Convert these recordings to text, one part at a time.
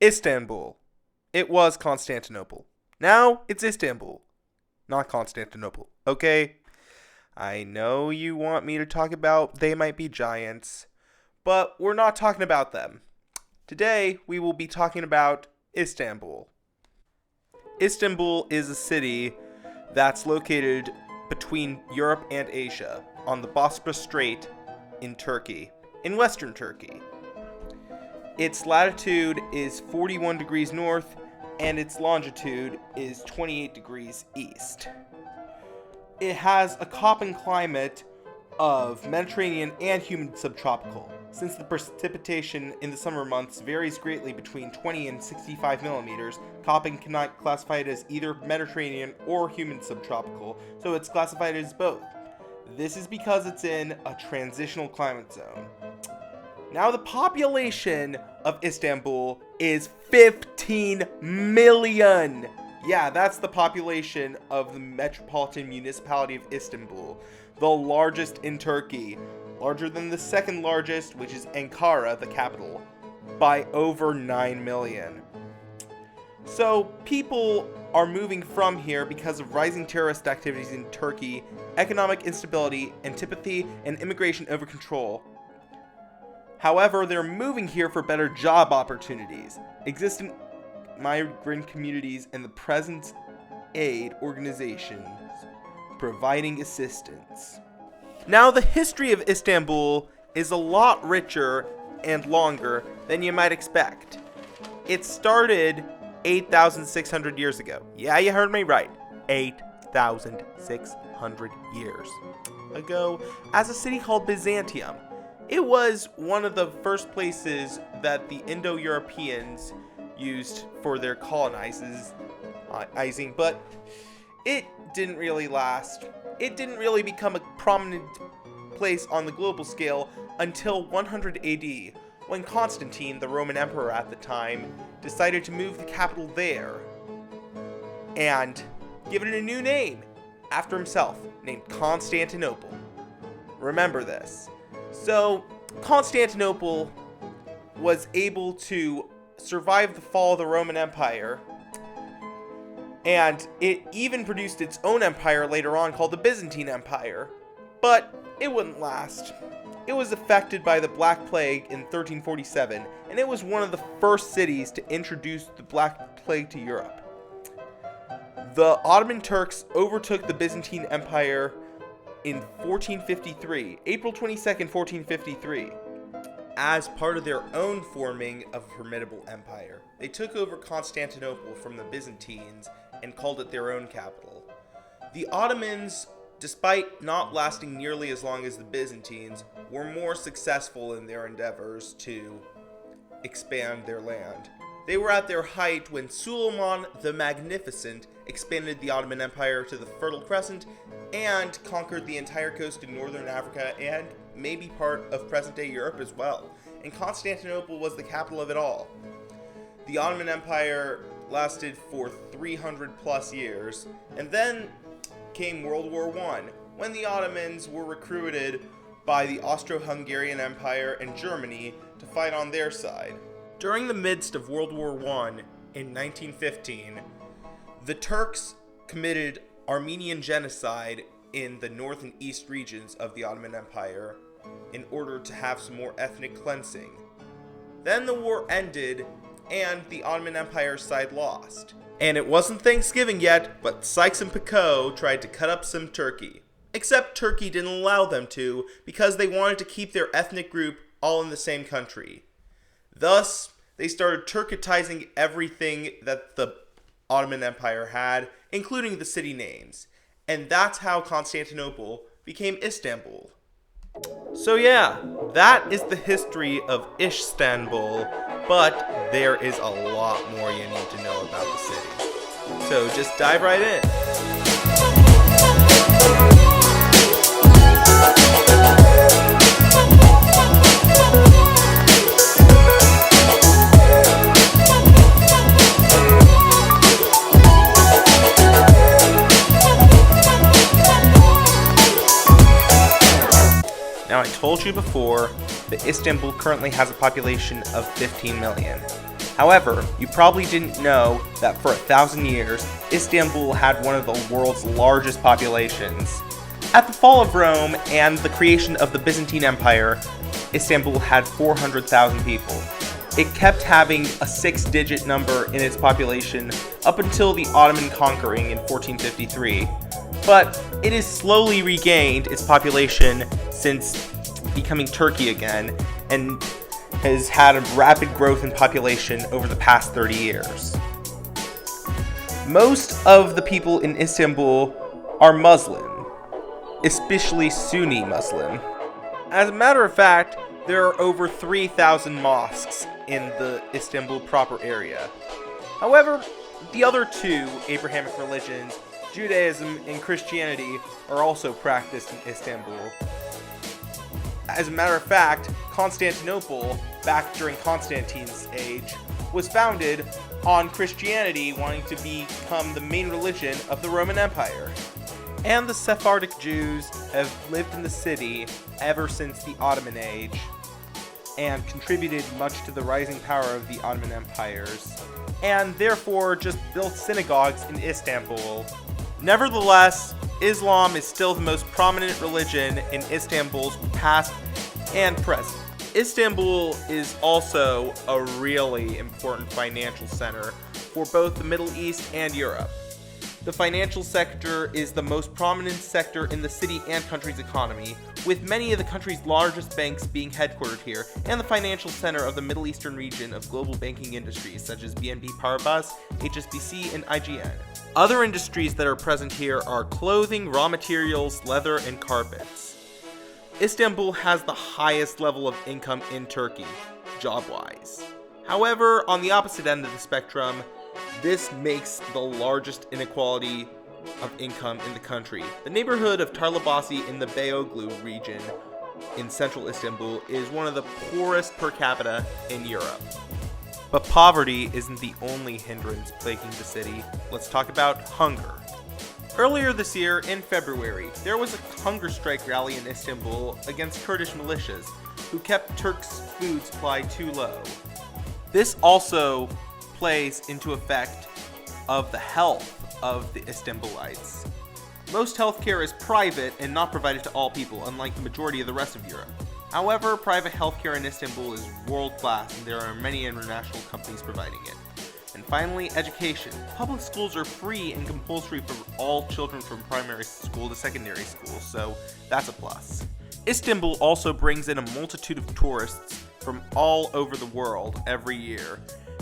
Istanbul. It was Constantinople. Now it's Istanbul, not Constantinople. Okay? I know you want me to talk about they might be giants, but we're not talking about them. Today, we will be talking about Istanbul. Istanbul is a city that's located between Europe and Asia on the Bosporus Strait in Turkey, in western Turkey. Its latitude is 41 degrees north and its longitude is 28 degrees east. It has a Köppen climate of Mediterranean and humid subtropical, since the precipitation in the summer months varies greatly between 20 and 65 millimeters. Köppen cannot classify it as either Mediterranean or humid subtropical, so it's classified as both. This is because it's in a transitional climate zone. Now the population of Istanbul is 15 million. Yeah, that's the population of the metropolitan municipality of Istanbul, the largest in Turkey, larger than the second largest, which is Ankara, the capital, by over 9 million. So people are moving from here because of rising terrorist activities in Turkey, economic instability, antipathy, and immigration over control. However, they're moving here for better job opportunities, existing migrant communities, and the present aid organizations providing assistance. Now, the history of Istanbul is a lot richer and longer than you might expect. It started 8,600 years ago. Yeah, you heard me right. 8,600 years ago as a city called Byzantium. It was one of the first places that the Indo-Europeans used for their colonizing, but it didn't really last. It didn't really become a prominent place on the global scale until 100 AD, when Constantine, the Roman emperor at the time, decided to move the capital there and give it a new name after himself, named Constantinople. Remember this. So, Constantinople was able to survive the fall of the Roman Empire, and it even produced its own empire later on called the Byzantine Empire, but it wouldn't last. It was affected by the Black Plague in 1347, and it was one of the first cities to introduce the Black Plague to Europe. The Ottoman Turks overtook the Byzantine Empire in 1453, April 22nd, 1453. As part of their own forming of a formidable empire, they took over Constantinople from the Byzantines and called it their own capital. The Ottomans, despite not lasting nearly as long as the Byzantines, were more successful in their endeavors to expand their land. They were at their height when Suleiman the Magnificent expanded the Ottoman Empire to the Fertile Crescent and conquered the entire coast of northern Africa and maybe part of present-day Europe as well. And Constantinople was the capital of it all. The Ottoman Empire lasted for 300 plus years, and then came World War I, when the Ottomans were recruited by the Austro-Hungarian Empire and Germany to fight on their side. During the midst of World War I in 1915, the Turks committed Armenian genocide in the north and east regions of the Ottoman Empire in order to have some more ethnic cleansing. Then the war ended and the Ottoman Empire side lost. And it wasn't Thanksgiving yet, but Sykes and Picot tried to cut up some turkey. Except Turkey didn't allow them to because they wanted to keep their ethnic group all in the same country. Thus, they started Turkitizing everything that the Ottoman Empire had, including the city names. And that's how Constantinople became Istanbul. So yeah, that is the history of Istanbul, but there is a lot more you need to know about the city. So just dive right in. told you before that Istanbul currently has a population of 15 million. However, you probably didn't know that for 1,000 years, Istanbul had one of the world's largest populations. At the fall of Rome and the creation of the Byzantine Empire, Istanbul had 400,000 people. It kept having a 6-digit number in its population up until the Ottoman conquering in 1453, but it has slowly regained its population since becoming Turkey again, and has had a rapid growth in population over the past 30 years. Most of the people in Istanbul are Muslim, especially Sunni Muslim. As a matter of fact, there are over 3,000 mosques in the Istanbul proper area. However, the other two Abrahamic religions, Judaism and Christianity, are also practiced in Istanbul. As a matter of fact, Constantinople, back during Constantine's age, was founded on Christianity wanting to become the main religion of the Roman Empire. And the Sephardic Jews have lived in the city ever since the Ottoman age, and contributed much to the rising power of the Ottoman empires, and therefore just built synagogues in Istanbul. Nevertheless, Islam is still the most prominent religion in Istanbul's past and present. Istanbul is also a really important financial center for both the Middle East and Europe. The financial sector is the most prominent sector in the city and country's economy, with many of the country's largest banks being headquartered here, and the financial center of the Middle Eastern region of global banking industries such as BNP Paribas, HSBC, and IGN. Other industries that are present here are clothing, raw materials, leather, and carpets. Istanbul has the highest level of income in Turkey, job-wise. However, on the opposite end of the spectrum, this makes the largest inequality of income in the country. The neighborhood of Tarlabaşı in the Beyoğlu region in central Istanbul is one of the poorest per capita in Europe. But poverty isn't the only hindrance plaguing the city. Let's talk about hunger. Earlier this year, in February, there was a hunger strike rally in Istanbul against Kurdish militias who kept Turks' food supply too low. This also plays into effect of the health of the Istanbulites. Most healthcare is private and not provided to all people, unlike the majority of the rest of Europe. However, private healthcare in Istanbul is world-class, and there are many international companies providing it. And finally, education. Public schools are free and compulsory for all children from primary school to secondary school, so that's a plus. Istanbul also brings in a multitude of tourists from all over the world every year,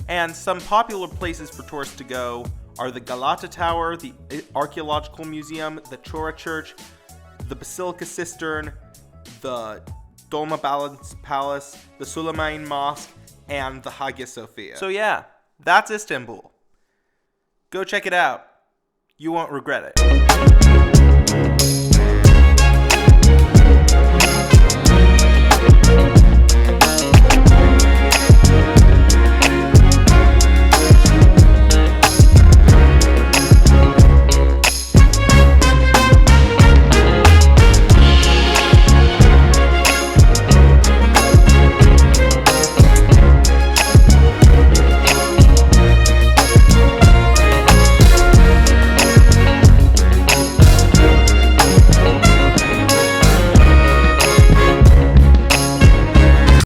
and some popular places for tourists to go are the Galata Tower, the Archaeological Museum, the Chora Church, the Basilica Cistern, the Dolmabahce Palace, the Suleiman Mosque, and the Hagia Sophia. So yeah, that's Istanbul. Go check it out. You won't regret it.